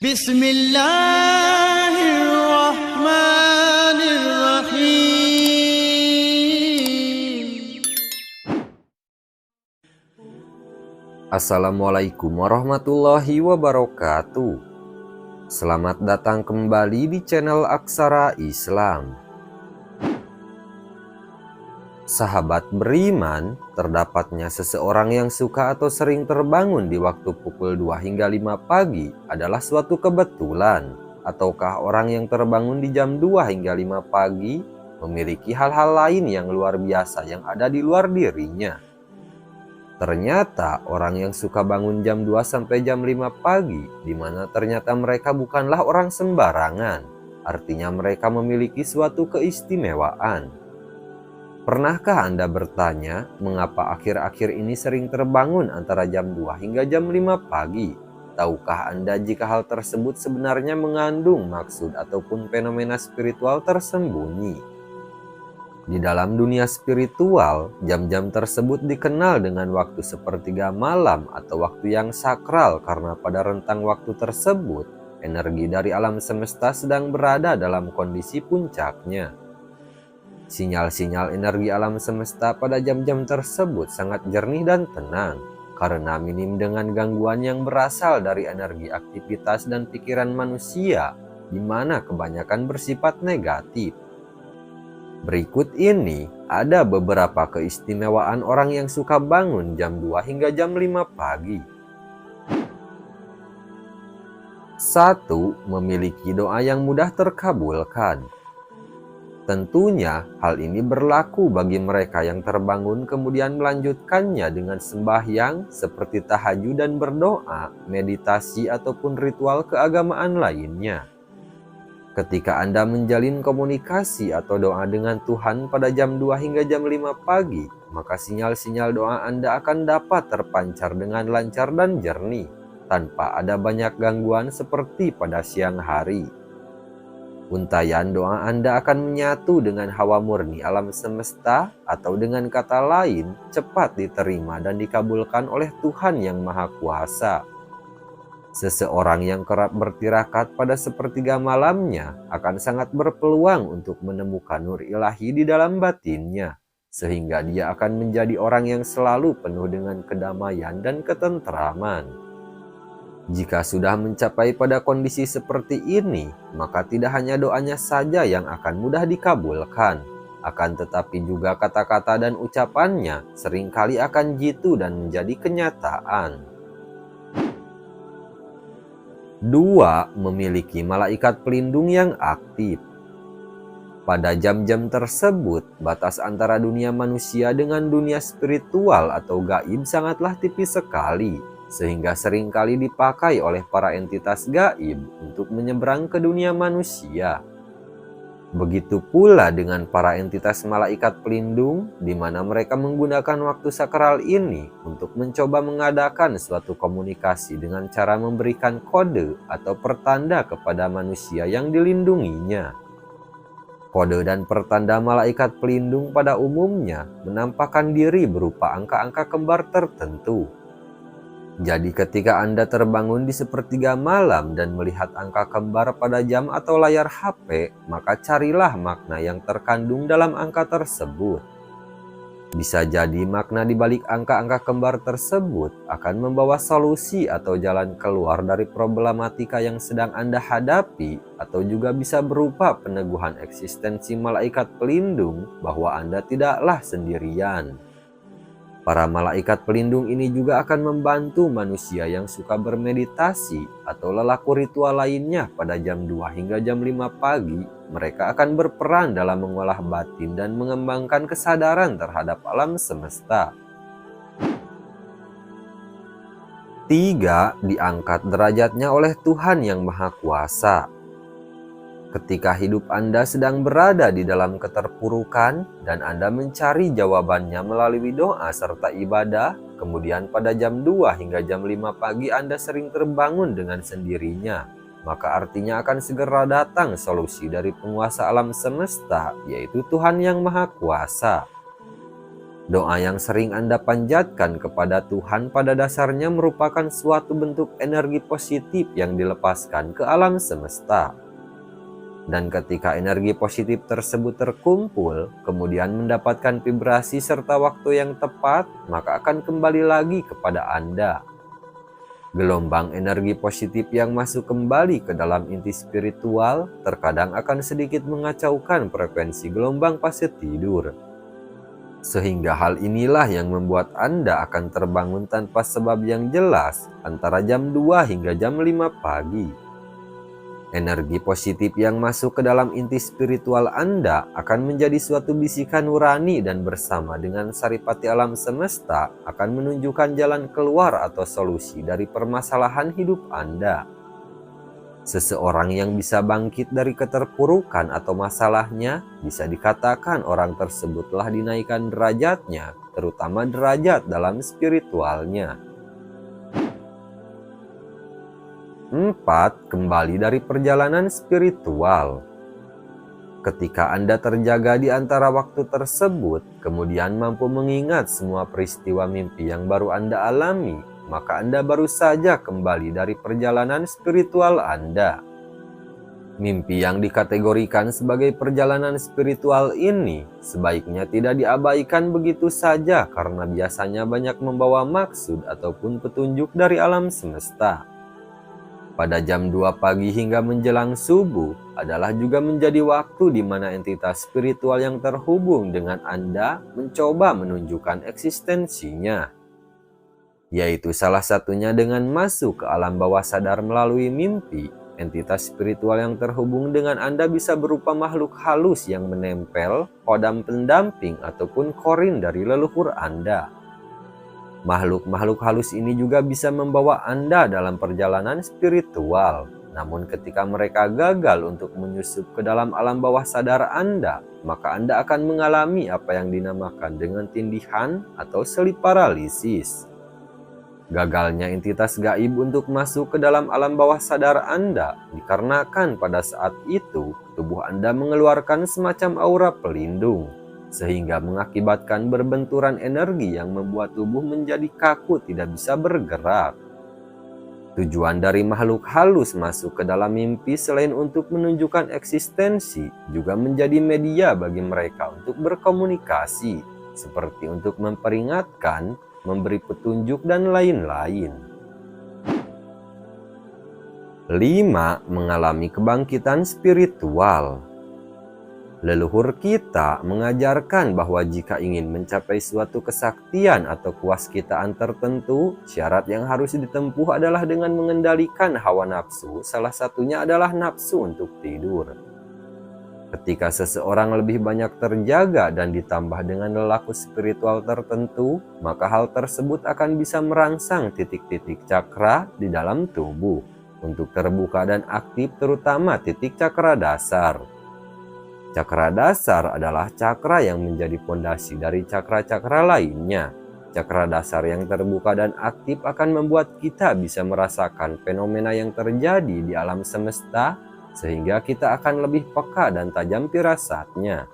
Bismillahirrahmanirrahim. Assalamualaikum warahmatullahi wabarakatuh. Selamat datang kembali di channel Aksara Islam. Sahabat beriman, terdapatnya seseorang yang suka atau sering terbangun di waktu pukul 2 hingga 5 pagi adalah suatu kebetulan. Ataukah orang yang terbangun di jam 2 hingga 5 pagi memiliki hal-hal lain yang luar biasa yang ada di luar dirinya? Ternyata orang yang suka bangun jam 2 sampai jam 5 pagi, di mana ternyata mereka bukanlah orang sembarangan. Artinya mereka memiliki suatu keistimewaan. Pernahkah Anda bertanya, mengapa akhir-akhir ini sering terbangun antara jam 2 hingga jam 5 pagi? Tahukah Anda jika hal tersebut sebenarnya mengandung maksud ataupun fenomena spiritual tersembunyi? Di dalam dunia spiritual, jam-jam tersebut dikenal dengan waktu sepertiga malam atau waktu yang sakral karena pada rentang waktu tersebut, energi dari alam semesta sedang berada dalam kondisi puncaknya. Sinyal-sinyal energi alam semesta pada jam-jam tersebut sangat jernih dan tenang, karena minim dengan gangguan yang berasal dari energi aktivitas dan pikiran manusia, di mana kebanyakan bersifat negatif. Berikut ini ada beberapa keistimewaan orang yang suka bangun jam 2 hingga jam 5 pagi. 1. Memiliki doa yang mudah terkabulkan. Tentunya hal ini berlaku bagi mereka yang terbangun kemudian melanjutkannya dengan sembahyang seperti tahajud dan berdoa, meditasi ataupun ritual keagamaan lainnya. Ketika Anda menjalin komunikasi atau doa dengan Tuhan pada jam 2 hingga jam 5 pagi, maka sinyal-sinyal doa Anda akan dapat terpancar dengan lancar dan jernih, tanpa ada banyak gangguan seperti pada siang hari. Untayan doa Anda akan menyatu dengan hawa murni alam semesta, atau dengan kata lain, cepat diterima dan dikabulkan oleh Tuhan Yang Maha Kuasa. Seseorang yang kerap bertirakat pada sepertiga malamnya akan sangat berpeluang untuk menemukan nur ilahi di dalam batinnya, sehingga dia akan menjadi orang yang selalu penuh dengan kedamaian dan ketentraman. Jika sudah mencapai pada kondisi seperti ini, maka tidak hanya doanya saja yang akan mudah dikabulkan, akan tetapi juga kata-kata dan ucapannya seringkali akan jitu dan menjadi kenyataan. 2. Memiliki malaikat pelindung yang aktif. Pada jam-jam tersebut, batas antara dunia manusia dengan dunia spiritual atau gaib sangatlah tipis sekali, sehingga seringkali dipakai oleh para entitas gaib untuk menyeberang ke dunia manusia. Begitu pula dengan para entitas malaikat pelindung, di mana mereka menggunakan waktu sakral ini untuk mencoba mengadakan suatu komunikasi dengan cara memberikan kode atau pertanda kepada manusia yang dilindunginya. Kode dan pertanda malaikat pelindung pada umumnya menampakkan diri berupa angka-angka kembar tertentu. Jadi ketika Anda terbangun di sepertiga malam dan melihat angka kembar pada jam atau layar HP, maka carilah makna yang terkandung dalam angka tersebut. Bisa jadi makna di balik angka-angka kembar tersebut akan membawa solusi atau jalan keluar dari problematika yang sedang Anda hadapi, atau juga bisa berupa peneguhan eksistensi malaikat pelindung bahwa Anda tidaklah sendirian. Para malaikat pelindung ini juga akan membantu manusia yang suka bermeditasi atau lelaku ritual lainnya pada jam 2 hingga jam 5 pagi. Mereka akan berperan dalam mengolah batin dan mengembangkan kesadaran terhadap alam semesta. 3. Diangkat derajatnya oleh Tuhan Yang Maha Kuasa. Ketika hidup Anda sedang berada di dalam keterpurukan dan Anda mencari jawabannya melalui doa serta ibadah, kemudian pada jam 2 hingga jam 5 pagi Anda sering terbangun dengan sendirinya, maka artinya akan segera datang solusi dari penguasa alam semesta, yaitu Tuhan Yang Maha Kuasa. Doa yang sering Anda panjatkan kepada Tuhan pada dasarnya merupakan suatu bentuk energi positif yang dilepaskan ke alam semesta. Dan ketika energi positif tersebut terkumpul, kemudian mendapatkan vibrasi serta waktu yang tepat, maka akan kembali lagi kepada Anda. Gelombang energi positif yang masuk kembali ke dalam inti spiritual terkadang akan sedikit mengacaukan frekuensi gelombang fase tidur. Sehingga hal inilah yang membuat Anda akan terbangun tanpa sebab yang jelas antara jam 2 hingga jam 5 pagi. Energi positif yang masuk ke dalam inti spiritual Anda akan menjadi suatu bisikan nurani dan bersama dengan saripati alam semesta akan menunjukkan jalan keluar atau solusi dari permasalahan hidup Anda. Seseorang yang bisa bangkit dari keterpurukan atau masalahnya bisa dikatakan orang tersebut telah dinaikkan derajatnya, terutama derajat dalam spiritualnya. 4. Kembali dari perjalanan spiritual. Ketika Anda terjaga di antara waktu tersebut, kemudian mampu mengingat semua peristiwa mimpi yang baru Anda alami, maka Anda baru saja kembali dari perjalanan spiritual Anda. Mimpi yang dikategorikan sebagai perjalanan spiritual ini sebaiknya tidak diabaikan begitu saja karena biasanya banyak membawa maksud ataupun petunjuk dari alam semesta. Pada jam 2 pagi hingga menjelang subuh adalah juga menjadi waktu di mana entitas spiritual yang terhubung dengan Anda mencoba menunjukkan eksistensinya. Yaitu salah satunya dengan masuk ke alam bawah sadar melalui mimpi. Entitas spiritual yang terhubung dengan Anda bisa berupa makhluk halus yang menempel, kodam pendamping, ataupun korin dari leluhur Anda. Makhluk-makhluk halus ini juga bisa membawa Anda dalam perjalanan spiritual. Namun ketika mereka gagal untuk menyusup ke dalam alam bawah sadar Anda, maka Anda akan mengalami apa yang dinamakan dengan tindihan atau sleep paralysis. Gagalnya entitas gaib untuk masuk ke dalam alam bawah sadar Anda dikarenakan pada saat itu tubuh Anda mengeluarkan semacam aura pelindung, sehingga mengakibatkan berbenturan energi yang membuat tubuh menjadi kaku tidak bisa bergerak. Tujuan dari makhluk halus masuk ke dalam mimpi selain untuk menunjukkan eksistensi, juga menjadi media bagi mereka untuk berkomunikasi, seperti untuk memperingatkan, memberi petunjuk, dan lain-lain. 5. Mengalami kebangkitan spiritual. Leluhur kita mengajarkan bahwa jika ingin mencapai suatu kesaktian atau kewaskitaan tertentu, syarat yang harus ditempuh adalah dengan mengendalikan hawa nafsu, salah satunya adalah nafsu untuk tidur. Ketika seseorang lebih banyak terjaga dan ditambah dengan lelaku spiritual tertentu, maka hal tersebut akan bisa merangsang titik-titik cakra di dalam tubuh untuk terbuka dan aktif, terutama titik cakra dasar. Cakra dasar adalah cakra yang menjadi fondasi dari cakra-cakra lainnya. Cakra dasar yang terbuka dan aktif akan membuat kita bisa merasakan fenomena yang terjadi di alam semesta, sehingga kita akan lebih peka dan tajam firasatnya.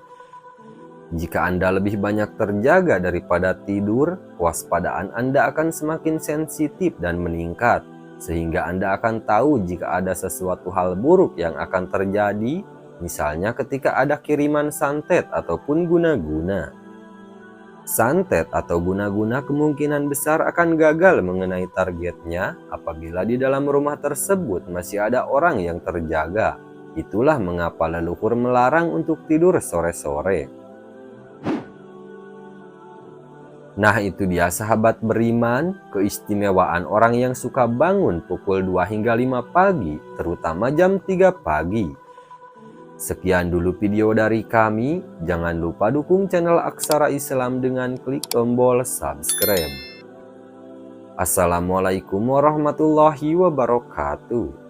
Jika Anda lebih banyak terjaga daripada tidur, kewaspadaan Anda akan semakin sensitif dan meningkat, sehingga Anda akan tahu jika ada sesuatu hal buruk yang akan terjadi, misalnya ketika ada kiriman santet ataupun guna-guna. Santet atau guna-guna kemungkinan besar akan gagal mengenai targetnya apabila di dalam rumah tersebut masih ada orang yang terjaga. Itulah mengapa leluhur melarang untuk tidur sore-sore. Nah, itu dia sahabat beriman, keistimewaan orang yang suka bangun pukul 2 hingga 5 pagi, terutama jam 3 pagi. Sekian dulu video dari kami. Jangan lupa dukung channel Aksara Islam dengan klik tombol subscribe. Assalamualaikum warahmatullahi wabarakatuh.